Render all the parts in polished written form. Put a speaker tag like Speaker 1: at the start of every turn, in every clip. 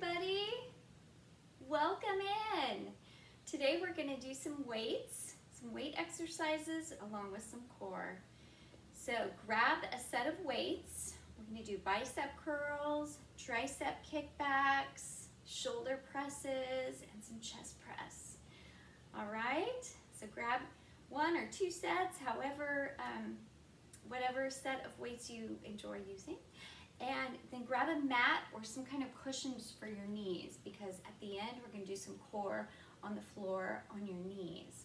Speaker 1: everybody. Welcome in. Today we're going to do some weights, some weight exercises along with some core. So grab a set of weights. We're going to do bicep curls, tricep kickbacks, shoulder presses, and some chest press. All right, so grab one or two sets, however, whatever set of weights you enjoy using. And then grab a mat or some kind of cushions for your knees, because at the end we're going to do some core on the floor on your knees.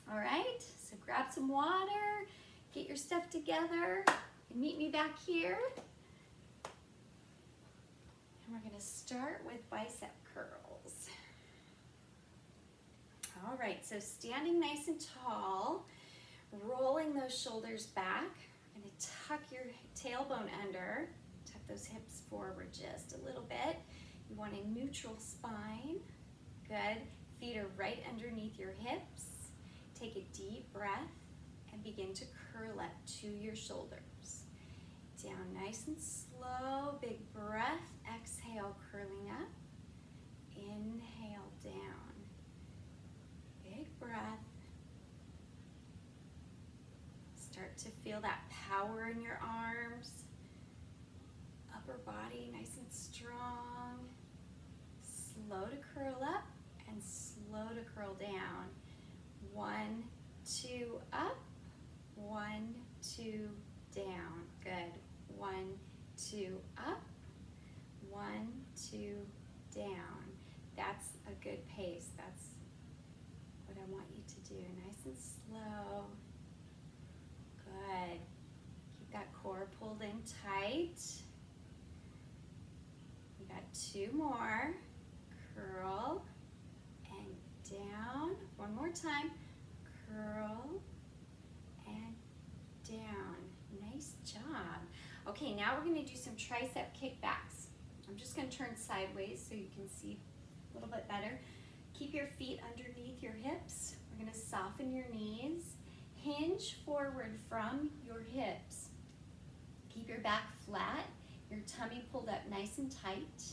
Speaker 1: All right, so grab some water, get your stuff together, and meet me back here. And we're going to start with bicep curls. All right, so standing nice and tall, rolling those shoulders back. We're going to tuck your tailbone under, tuck those hips forward just a little bit. You want a neutral spine. Good. Feet are right underneath your hips. Take a deep breath and begin to curl up to your shoulders. Down nice and slow. Big breath. Exhale, curling up. Inhale, down. Big breath. Start to feel that power in your arms. Upper body nice and strong. Slow to curl up and slow to curl down. 1, 2, up. 1, 2, down. Good. 1, 2, up. 1, 2, down. That's a good pace. That's what I want you to do. Nice and slow. Good. Keep that core pulled in tight. We got 2 more. Curl and down. One more time. Curl and down. Nice job. Okay, now we're going to do some tricep kickbacks. I'm just going to turn sideways so you can see a little bit better. Keep your feet underneath your hips. We're going to soften your knees. Hinge forward from your hips. Keep your back flat, your tummy pulled up nice and tight.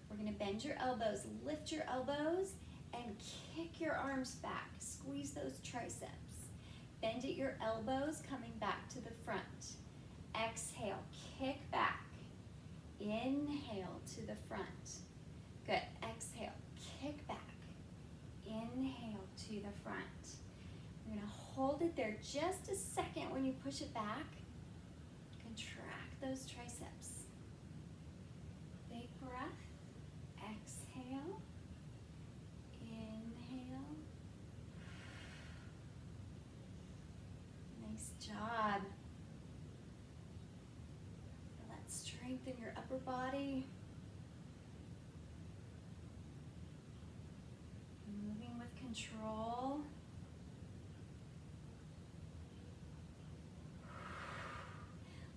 Speaker 1: We're going to bend your elbows, lift your elbows, and kick your arms back. Squeeze those triceps. Bend at your elbows, coming back to the front. Exhale, kick back. Inhale to the front. Good. Exhale, kick back. Inhale to the front. We're going to hold it there just a second. When you push it back, contract those triceps. Big breath. Exhale. Inhale. Nice job. Feel that strength in your upper body. Moving with control.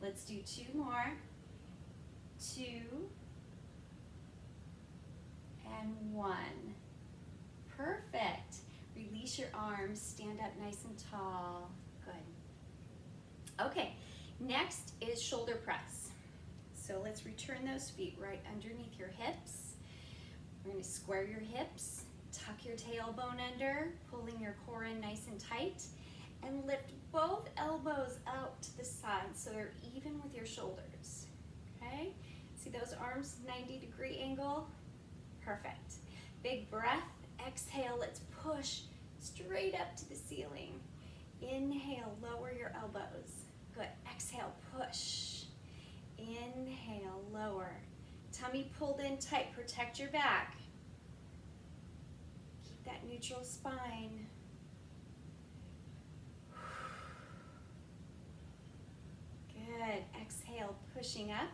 Speaker 1: Let's do 2 more. 2 and 1. Perfect. Release your arms. Stand up nice and tall. Good. Okay, next is shoulder press. So let's return those feet right underneath your hips. We're going to square your hips. Tuck your tailbone under, pulling your core in nice and tight. And lift both elbows out to the side so they're even with your shoulders. Okay? See those arms, 90-degree angle? Perfect. Big breath. Exhale. Let's push straight up to the ceiling. Inhale. Lower your elbows. Good. Exhale. Push. Inhale. Lower. Tummy pulled in tight. Protect your back. Keep that neutral spine. Good. Exhale, pushing up.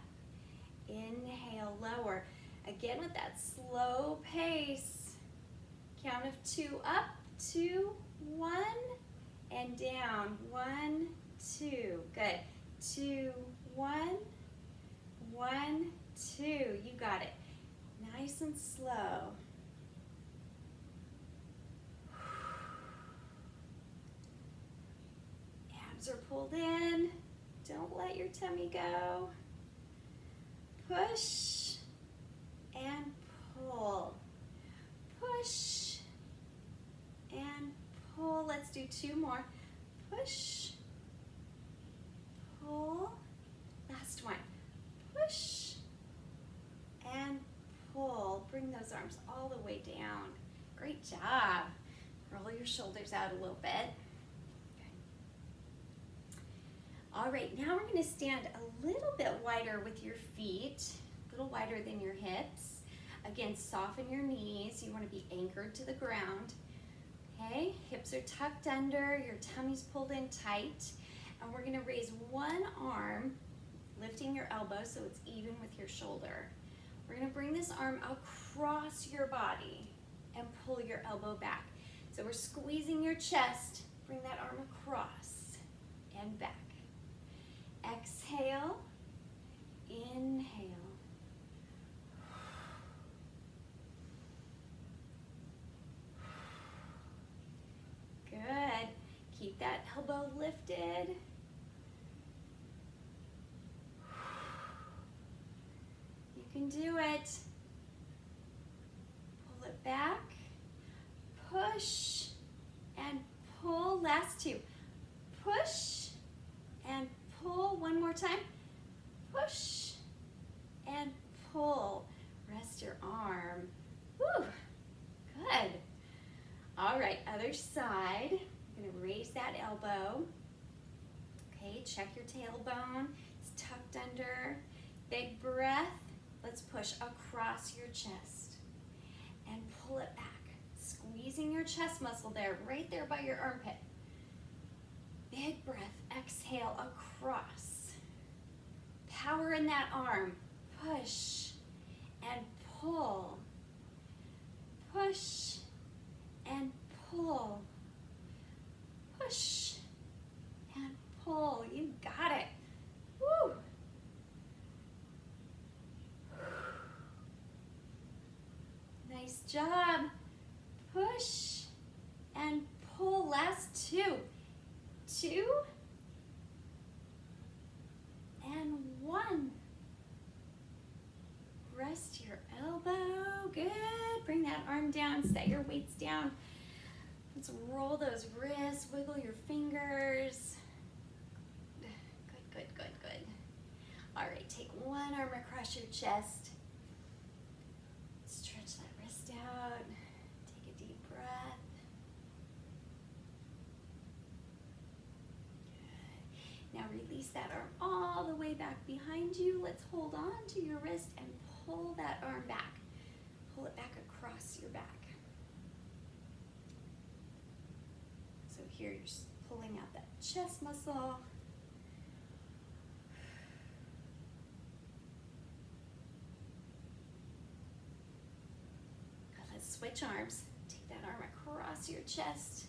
Speaker 1: Inhale, lower. Again with that slow pace. Count of 2 up, 2, 1, and down. 1, 2. Good. 2, 1, 1, 2. You got it. Nice and slow. Abs are pulled in. Don't let your tummy go. Push and 2 more. Push, pull. Last one. Push and pull. Bring those arms all the way down. Great job. Roll your shoulders out a little bit. Okay. All right, now we're going to stand a little bit wider with your feet, a little wider than your hips. Again, soften your knees. You want to be anchored to the ground. Okay, hips are tucked under, your tummy's pulled in tight, and we're going to raise one arm, lifting your elbow so it's even with your shoulder. We're going to bring this arm across your body and pull your elbow back. So we're squeezing your chest, bring that arm across and back. Exhale, inhale. Good. Keep that elbow lifted. You can do it. Pull it back. Push and pull. Last 2. Push and pull. One more time. Push and pull. Rest your arm. Woo. Good. All right, other side. I'm going to raise that elbow. Okay, check your tailbone. It's tucked under. Big breath. Let's push across your chest and pull it back. Squeezing your chest muscle there, right there by your armpit. Big breath. Exhale across. Power in that arm. Push and pull. Push and pull. Push and pull. You got it. Woo! Nice job. Push and pull. Last 2. 2 and 1. Rest your elbow. Good. Bring that arm down. Set your weights down. Let's roll those wrists. Wiggle your fingers. Good, good, good, good. All right, take one arm across your chest. Stretch that wrist out. Take a deep breath. Good. Now release that arm all the way back behind you. Let's hold on to your wrist and pull that arm back. Pull it back across your back. So here you're just pulling out that chest muscle. Good, let's switch arms. Take that arm across your chest.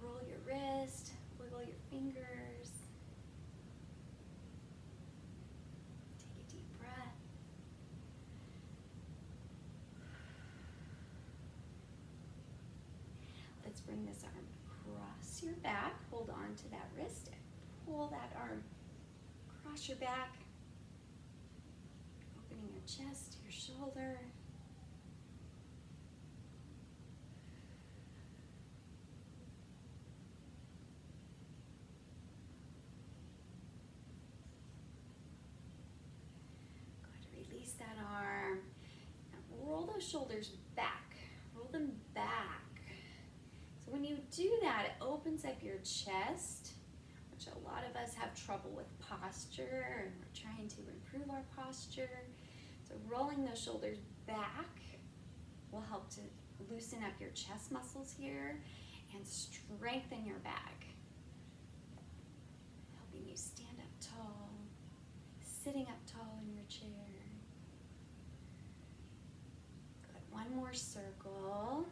Speaker 1: Roll your wrist, wiggle your fingers. Take a deep breath. Let's bring this arm across your back. Hold on to that wrist and pull that arm across your back. Opening your chest, your shoulder. Good. Release that arm. Now roll those shoulders back. Roll them back. So when you do that, it opens up your chest, which a lot of us have trouble with posture, and we're trying to improve our posture. So rolling those shoulders back will help to loosen up your chest muscles here and strengthen your back, helping you stand up tall, sitting up tall in your chair. Good. One more circle.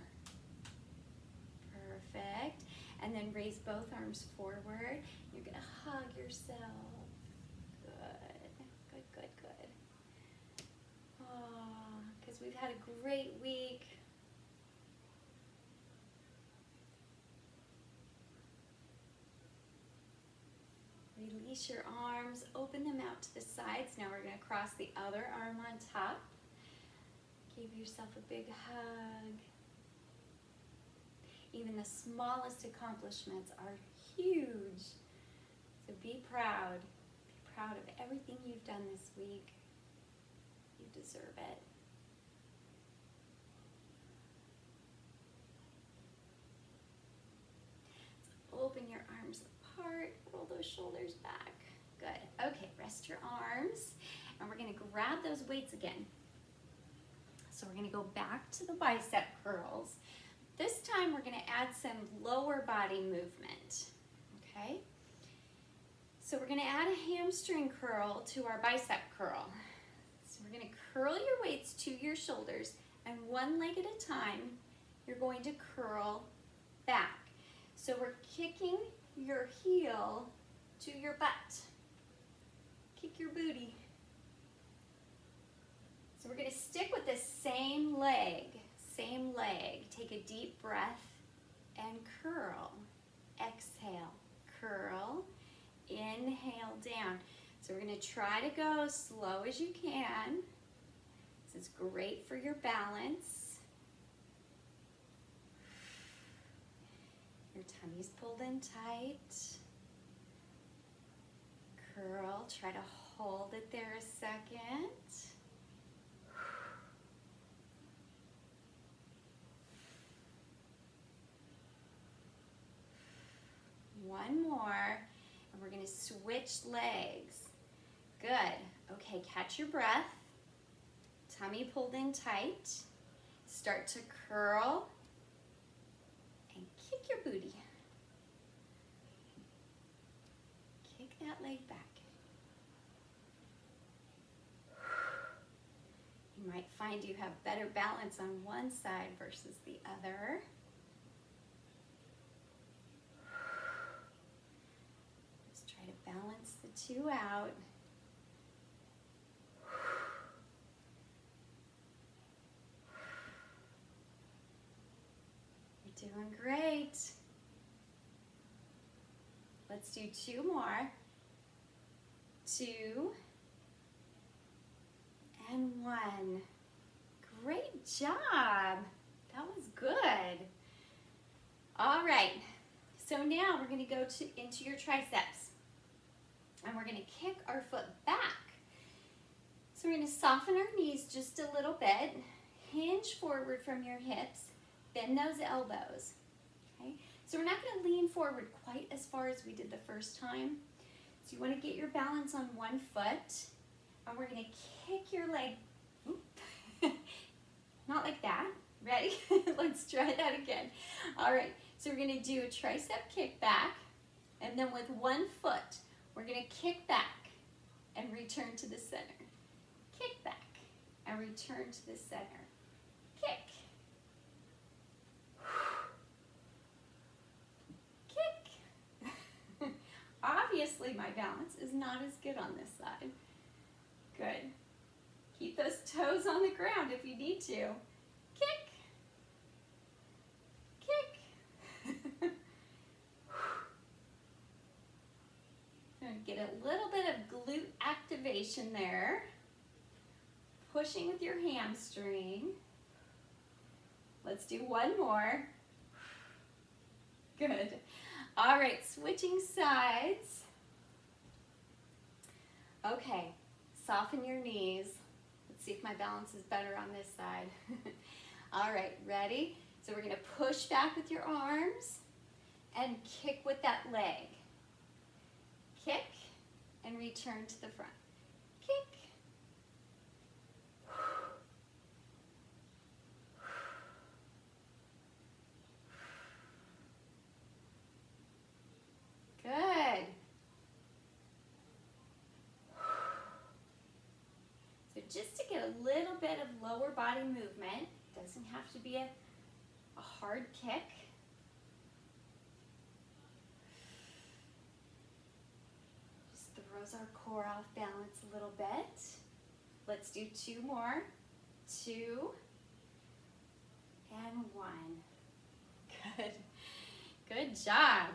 Speaker 1: Perfect. And then raise both arms forward. You're going to hug yourself. Good. Good, good, good. Oh, because we've had a great week. Release your arms. Open them out to the sides. Now we're going to cross the other arm on top. Give yourself a big hug. Even the smallest accomplishments are huge. So be proud. Be proud of everything you've done this week. You deserve it. Open your arms apart, roll those shoulders back. Good. Okay, rest your arms, and we're going to grab those weights again. So we're going to go back to the bicep curls. This time we're going to add some lower body movement. Okay? So we're going to add a hamstring curl to our bicep curl. So we're going to curl your weights to your shoulders, and one leg at a time, you're going to curl back. So we're kicking your heel to your butt. Kick your booty. So we're going to stick with this same leg. Same leg. Take a deep breath and curl. Exhale. Curl. Inhale down. So we're going to try to go slow as you can. This is great for your balance. Your tummy's pulled in tight. Curl. Try to hold it there a second. One more, and we're going to switch legs. Good. Okay, catch your breath. Tummy pulled in tight. Start to curl and kick your booty. Kick that leg back. You might find you have better balance on one side versus the other. Balance the two out. You're doing great. Let's do two more. 2 and 1. Great job. That was good. All right. So now we're going to go into your triceps. And we're going to kick our foot back. So we're going to soften our knees just a little bit. Hinge forward from your hips. Bend those elbows. Okay? So we're not going to lean forward quite as far as we did the first time. So you want to get your balance on one foot. And we're going to kick your leg. Not like that. Ready? Let's try that again. All right. So we're going to do a tricep kick back. And then with one foot, we're going to kick back and return to the center. Kick back and return to the center. Kick. Kick. Obviously, my balance is not as good on this side. Good. Keep those toes on the ground if you need to. Kick. Kick. Get a little bit of glute activation there. Pushing with your hamstring. Let's do one more. Good. All right, switching sides. Okay, soften your knees. Let's see if my balance is better on this side. All right, ready? So we're going to push back with your arms and kick with that leg. Kick and return to the front. Kick. Good. So just to get a little bit of lower body movement, doesn't have to be a hard kick. Throws our core off balance a little bit. Let's do two more. 2 and 1. Good. Good job.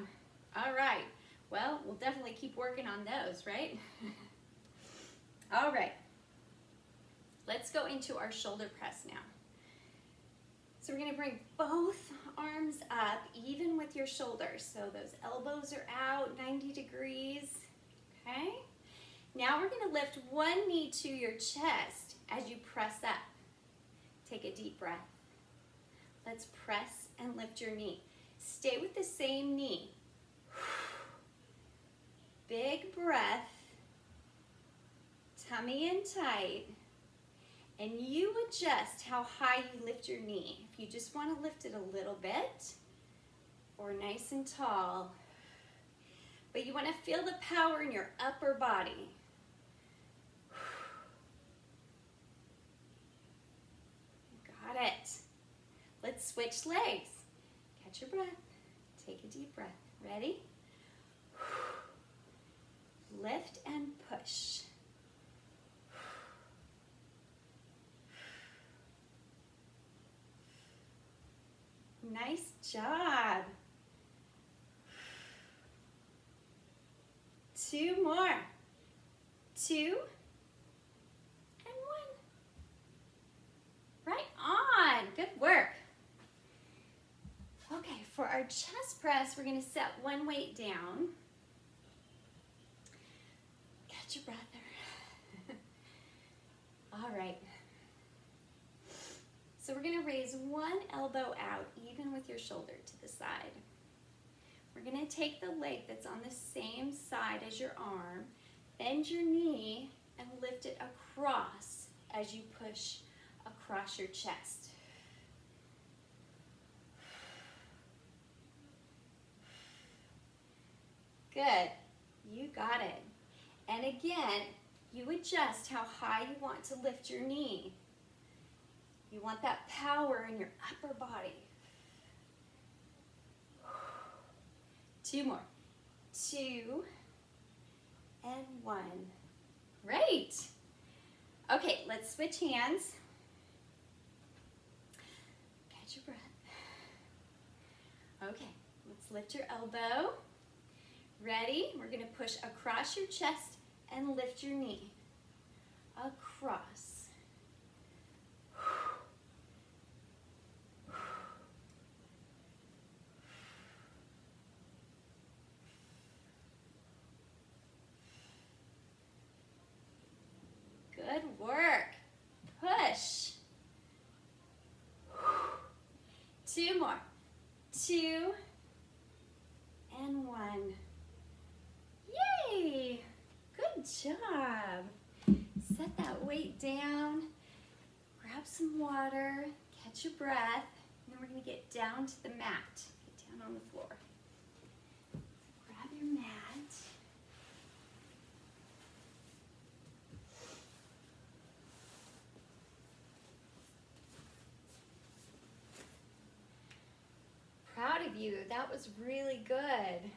Speaker 1: All right. Well, we'll definitely keep working on those, right? All right. Let's go into our shoulder press now. So we're gonna bring both arms up, even with your shoulders. So those elbows are out, 90 degrees, okay? Now we're gonna lift one knee to your chest as you press up. Take a deep breath. Let's press and lift your knee. Stay with the same knee. Big breath, tummy in tight, and you adjust how high you lift your knee. If you just want to lift it a little bit, or nice and tall, but you want to feel the power in your upper body. Got it. Let's switch legs. Catch your breath. Take a deep breath. Ready? Lift and push. Nice job. 2 more. 2 and 1. Right on. Good work. Okay, for our chest press, we're going to set one weight down. Catch your breath there. All right. So we're going to raise one elbow out, even with your shoulder to the side. We're going to take the leg that's on the same side as your arm, bend your knee, and lift it across as you push across your chest. Good. You got it. And again, you adjust how high you want to lift your knee. You want that power in your upper body. 2 more. 2 and 1. Great. Okay, let's switch hands. Catch your breath. Okay, let's lift your elbow. Ready? We're going to push across your chest and lift your knee. Across. Good work. Push. 2 more. 2 and 1. Yay! Good job. Set that weight down. Grab some water. Catch your breath. And then we're going to get down to the mat. Get down on the floor. Grab your mat. Proud of you. That was really good.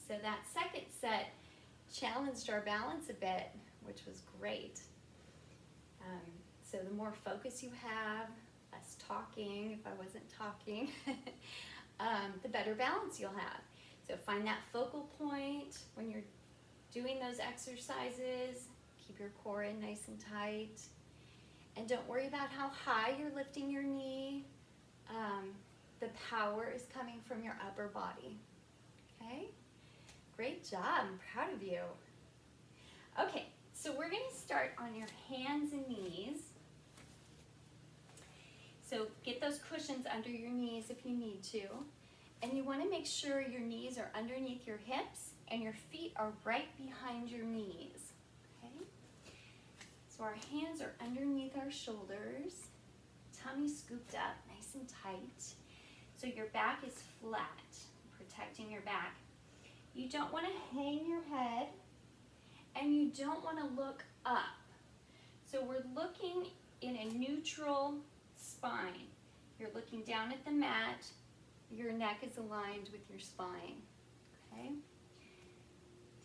Speaker 1: So that second set challenged our balance a bit, which was great. So the more focus you have, less talking, if I wasn't talking, the better balance you'll have. So find that focal point when you're doing those exercises. Keep your core in nice and tight. And don't worry about how high you're lifting your knee. The power is coming from your upper body. Okay? Great job. I'm proud of you. Okay, so we're going to start on your hands and knees. So get those cushions under your knees if you need to. And you want to make sure your knees are underneath your hips and your feet are right behind your knees. Okay? So our hands are underneath our shoulders. Tummy scooped up, nice and tight. So your back is flat, protecting your back. You don't want to hang your head, and you don't want to look up. So we're looking in a neutral spine. You're looking down at the mat. Your neck is aligned with your spine. Okay?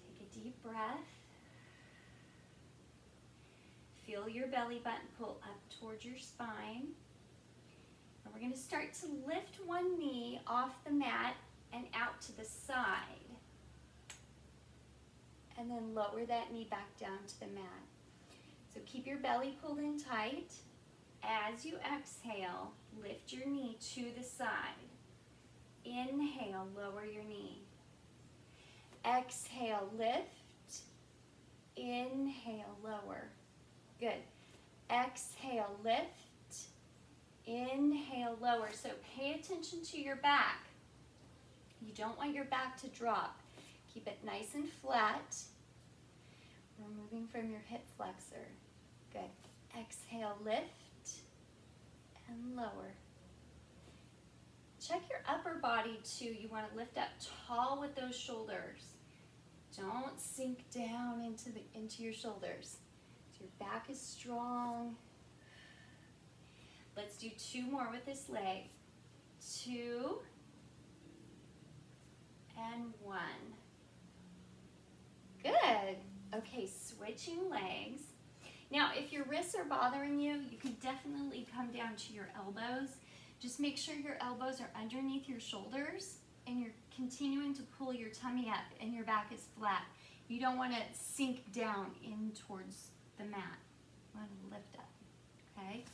Speaker 1: Take a deep breath. Feel your belly button pull up towards your spine. And we're going to start to lift one knee off the mat and out to the side. And then lower that knee back down to the mat. So keep your belly pulled in tight. As you exhale, lift your knee to the side. Inhale, lower your knee. Exhale, lift. Inhale, lower. Good. Exhale, lift. Inhale, lower. So pay attention to your back. You don't want your back to drop. Keep it nice and flat. We're moving from your hip flexor. Good. Exhale, lift and lower. Check your upper body too. You want to lift up tall with those shoulders. Don't sink down into your shoulders. So your back is strong. Let's do 2 more with this leg. 2 and 1. Good. Okay, switching legs. Now, if your wrists are bothering you, you can definitely come down to your elbows. Just make sure your elbows are underneath your shoulders and you're continuing to pull your tummy up and your back is flat. You don't want to sink down in towards the mat. You want to lift up, okay?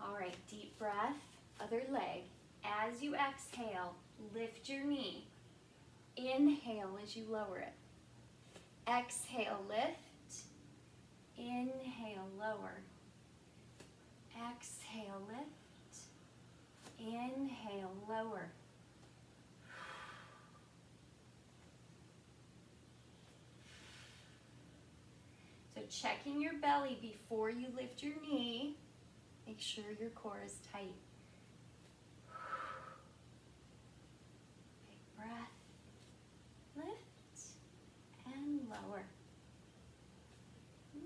Speaker 1: All right, deep breath, other leg. As you exhale, lift your knee. Inhale as you lower it. Exhale, lift. Inhale, lower. Exhale, lift. Inhale, lower. So checking your belly before you lift your knee. Make sure your core is tight. Big breath. Lift and lower.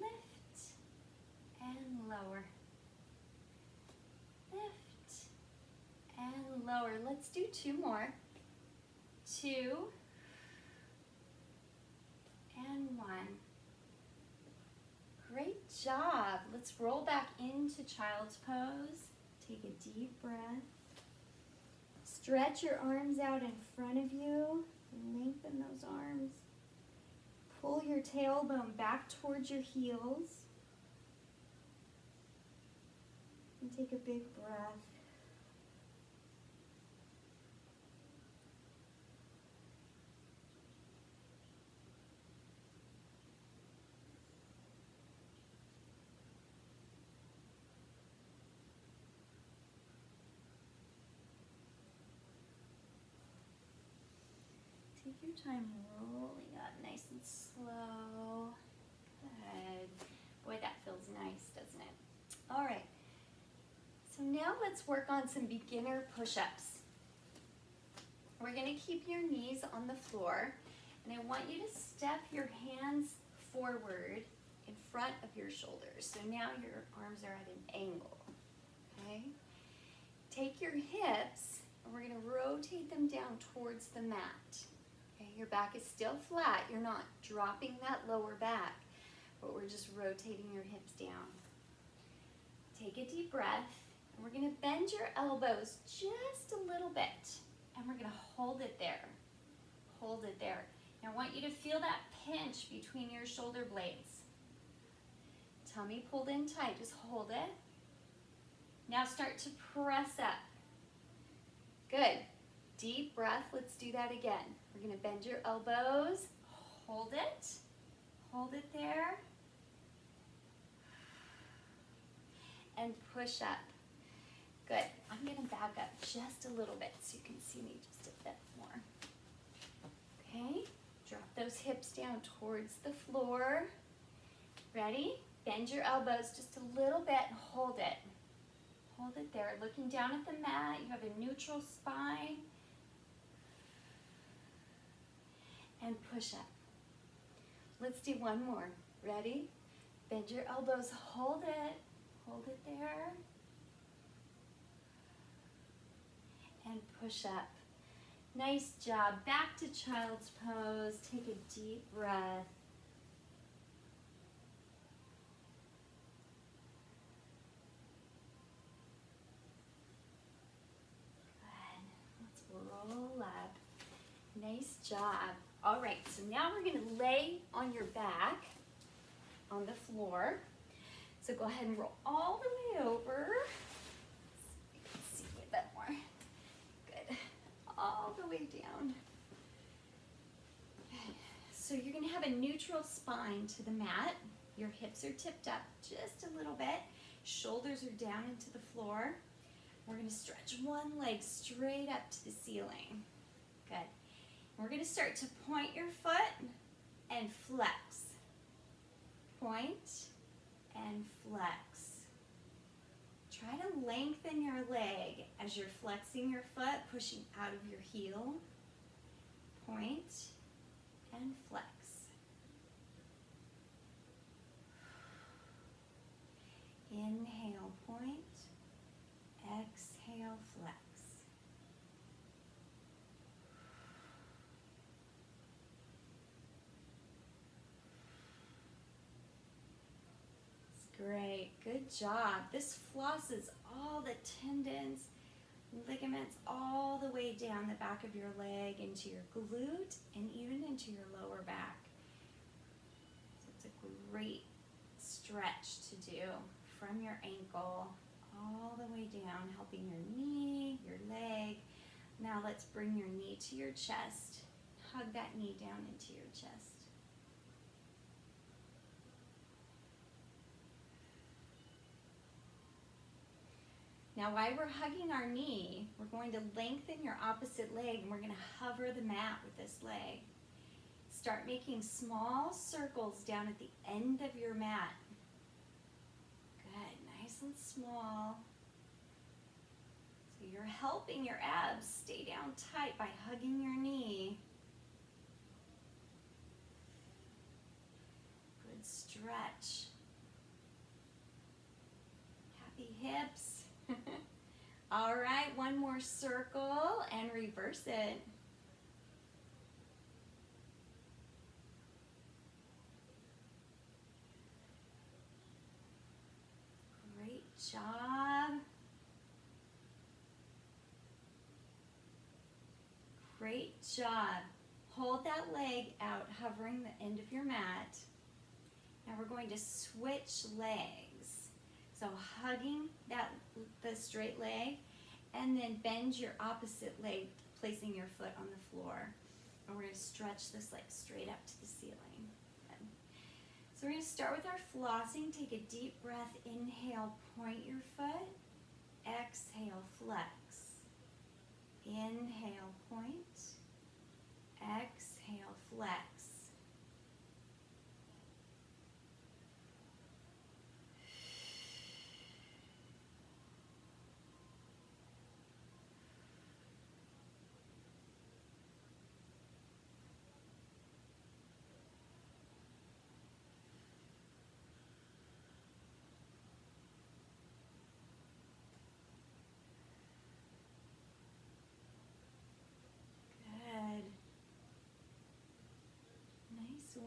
Speaker 1: Lift and lower. Lift and lower. Let's do 2 more. 2 and 1. Great job. Let's roll back into child's pose. Take a deep breath. Stretch your arms out in front of you. Lengthen those arms. Pull your tailbone back towards your heels. And take a big breath. Take your time rolling up nice and slow. Good. Boy, that feels nice, doesn't it? All right. So now let's work on some beginner push-ups. We're going to keep your knees on the floor, and I want you to step your hands forward in front of your shoulders. So now your arms are at an angle. Okay? Take your hips, and we're going to rotate them down towards the mat. Your back is still flat. You're not dropping that lower back, but we're just rotating your hips down. Take a deep breath, and we're going to bend your elbows just a little bit, and we're going to hold it there. Hold it there. Now I want you to feel that pinch between your shoulder blades. Tummy pulled in tight. Just hold it. Now start to press up. Good. Deep breath. Let's do that again. We're going to bend your elbows. Hold it. Hold it there. And push up. Good. I'm going to back up just a little bit so you can see me just a bit more. Okay. Drop those hips down towards the floor. Ready? Bend your elbows just a little bit and hold it. Hold it there. Looking down at the mat. You have a neutral spine. And push up. Let's do 1 more. Ready? Bend your elbows. Hold it. Hold it there. And push up. Nice job. Back to child's pose. Take a deep breath. Good. Let's roll up. Nice job. All right, so now we're going to lay on your back on the floor. So go ahead and roll all the way over. have a neutral spine to the mat. Your hips are tipped up just a little bit. Shoulders are down into the floor. We're going to stretch one leg straight up to the ceiling. Good. We're going to start to point your foot and flex. Point and flex. Try to lengthen your leg as you're flexing your foot, pushing out of your heel. Point and flex. Inhale, point. Exhale, flex. Great, good job. This flosses all the tendons, ligaments all the way down the back of your leg into your glute and even into your lower back. So it's a great stretch to do from your ankle all the way down, helping your knee, your leg. Now let's bring your knee to your chest. Hug that knee down into your chest. Now while we're hugging our knee, we're going to lengthen your opposite leg and we're going to hover the mat with this leg. Start making small circles down at the end of your mat. Good, nice and small. So you're helping your abs stay down tight by hugging your knee. Good stretch. Happy hips. All right, one more circle and reverse it. Great job. Great job. Hold that leg out, hovering the end of your mat. Now we're going to switch legs. So hugging the straight leg, and then bend your opposite leg, placing your foot on the floor. And we're going to stretch this leg straight up to the ceiling. Good. So we're going to start with our flossing. Take a deep breath. Inhale, point your foot. Exhale, flex. Inhale, point. Exhale, flex.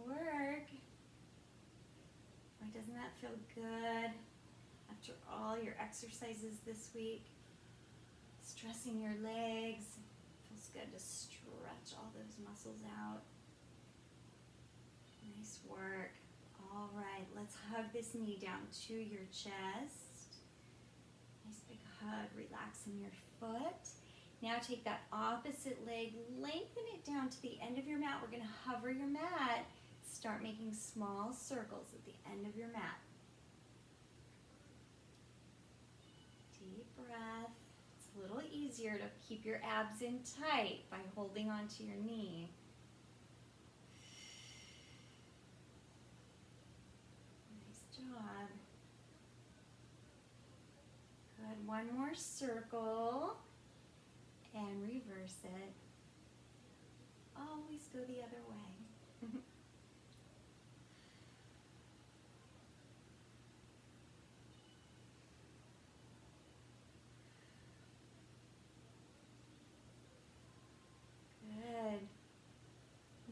Speaker 1: Work. Boy, doesn't that feel good after all your exercises this week? Stressing your legs. Feels good to stretch all those muscles out. Nice work. All right, let's hug this knee down to your chest. Nice big hug, relaxing your foot. Now take that opposite leg, lengthen it down to the end of your mat. We're going to hover your mat. Start making small circles at the end of your mat. Deep breath. It's a little easier to keep your abs in tight by holding onto your knee. Nice job. Good. One more circle. And reverse it. Always go the other way. Good.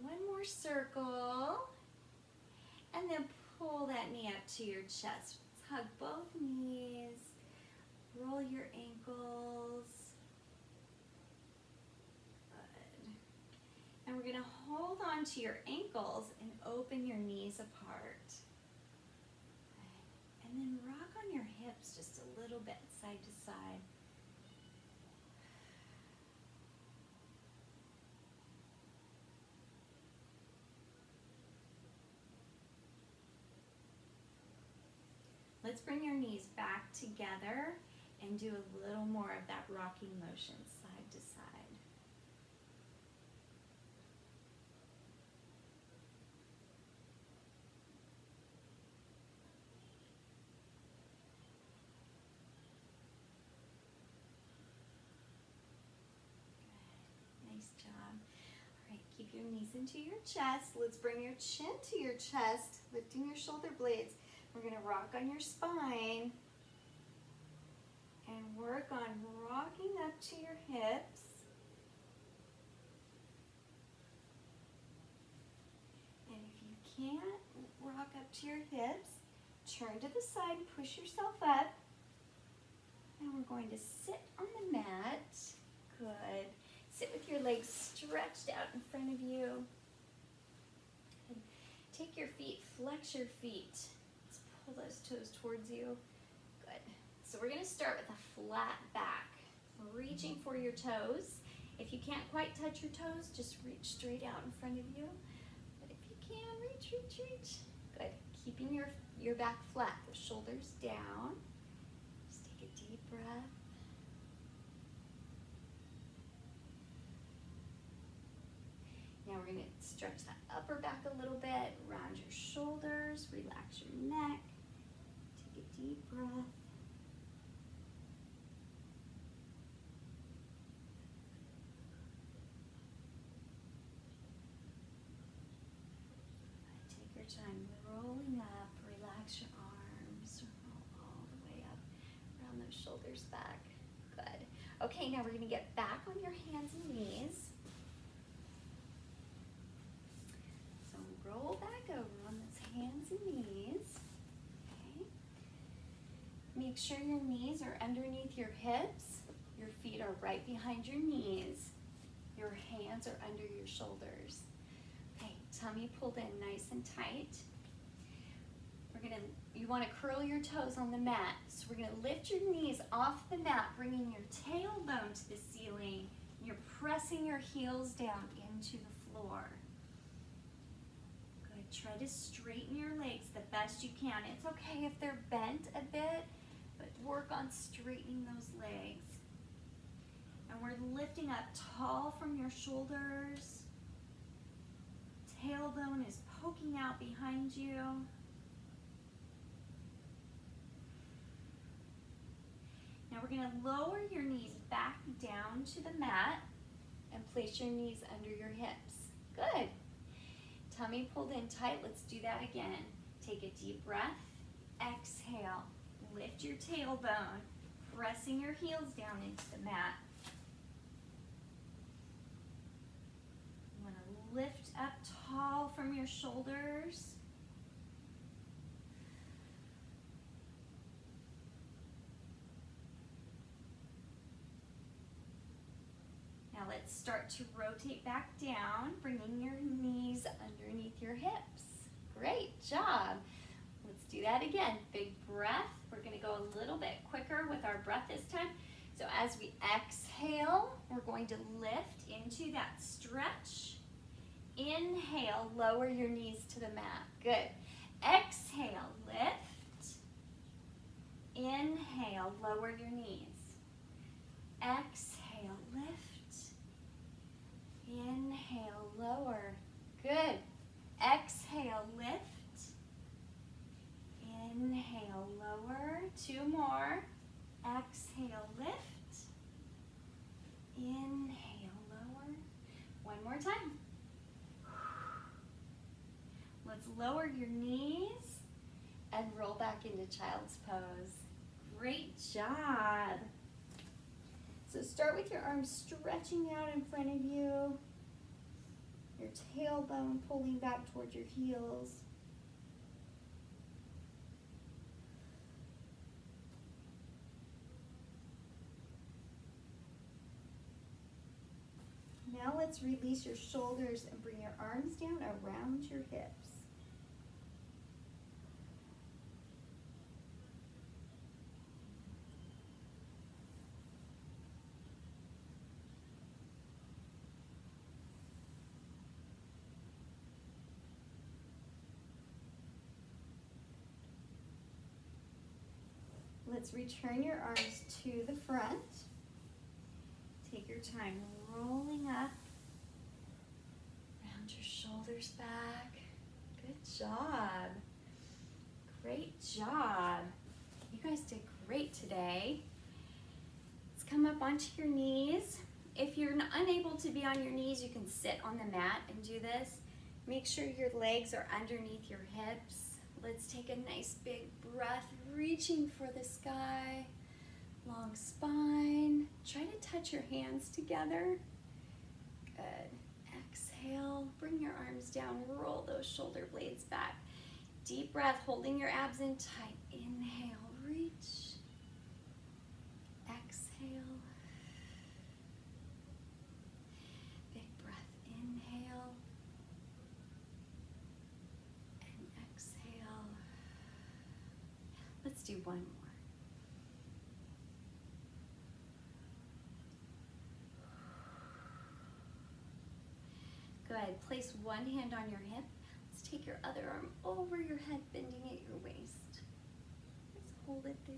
Speaker 1: One more circle. And then pull that knee up to your chest. Let's hug both knees. Roll your ankles. And we're going to hold on to your ankles and open your knees apart. And then rock on your hips just a little bit, side to side. let's bring your knees back together and do a little more of that rocking motion side to side. Good. Nice job. All right, keep your knees into your chest. Let's bring your chin to your chest, lifting your shoulder blades. We're going to rock on your spine and work on rocking up to your hips. And if you can't rock up to your hips, turn to the side, push yourself up. And we're going to sit on the mat. Good. Sit with your legs stretched out in front of you. And take your feet, flex your feet. Let's pull those toes towards you. Good. So we're going to start with a flat back, reaching for your toes. If you can't quite touch your toes, just reach straight out in front of you. But if you can, reach, reach, reach. Good. Keeping your back flat, the shoulders down. Just take a deep breath. Now we're going to stretch that upper back a little bit, round your shoulders, relax your neck. Take a deep breath. Take your time rolling up, relax your arms, roll all the way up, round those shoulders back. Good. Okay, now we're going to get back on your hands and knees. Roll back over on those hands and knees. Okay. Make sure your knees are underneath your hips. Your feet are right behind your knees. Your hands are under your shoulders. Okay, tummy pulled in nice and tight. You want to curl your toes on the mat. So we're going to lift your knees off the mat, bringing your tailbone to the ceiling. You're pressing your heels down into the floor. Try to straighten your legs the best you can. It's okay if they're bent a bit, but work on straightening those legs. And we're lifting up tall from your shoulders. Tailbone is poking out behind you. Now we're going to lower your knees back down to the mat and place your knees under your hips. Good. Tummy pulled in tight. Let's do that again. Take a deep breath. Exhale. Lift your tailbone, pressing your heels down into the mat. You want to lift up tall from your shoulders. Now let's start to rotate back down, bringing your knees underneath your hips. Great job. Let's do that again. Big breath. We're going to go a little bit quicker with our breath this time. So as we exhale, we're going to lift into that stretch. Inhale, lower your knees to the mat. Good. Exhale, lift. Inhale, lower your knees. Exhale, lift. Inhale, lower. Good. Exhale, lift. Inhale, lower. Two more. Exhale, lift. Inhale, lower. One more time. Let's lower your knees and roll back into child's pose. Great job. So start with your arms stretching out in front of you, your tailbone pulling back towards your heels. Now let's release your shoulders and bring your arms down around your hips. let's return your arms to the front. Take your time rolling up. Round your shoulders back. Good job. Great job. You guys did great today. Let's come up onto your knees. If you're unable to be on your knees, you can sit on the mat and do this. Make sure your legs are underneath your hips. Let's take a nice big breath, reaching for the sky. Long spine. Try to touch your hands together. Good. Exhale. Bring your arms down. Roll those shoulder blades back. Deep breath, holding your abs in tight. Inhale, reach. Exhale. Big breath, inhale. And exhale. Let's do one more. Good. Place one hand on your hip. Let's take your other arm over your head, bending at your waist. Just hold it there.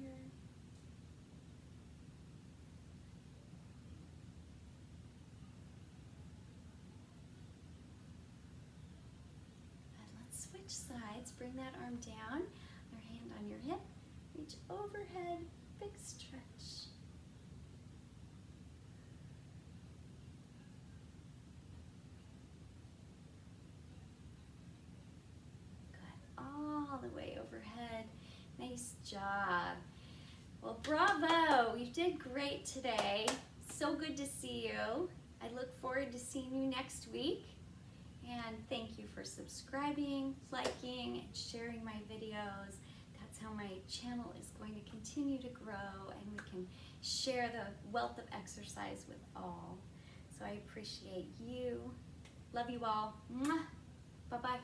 Speaker 1: And let's switch sides. Bring that arm down. Your hand on your hip. Reach overhead. Big stretch. All the way overhead. Nice job. Well, bravo. You did great today. So good to see you. I look forward to seeing you next week. And thank you for subscribing, liking, and sharing my videos. That's how my channel is going to continue to grow, and we can share the wealth of exercise with all. So I appreciate you. Love you all. Bye-bye.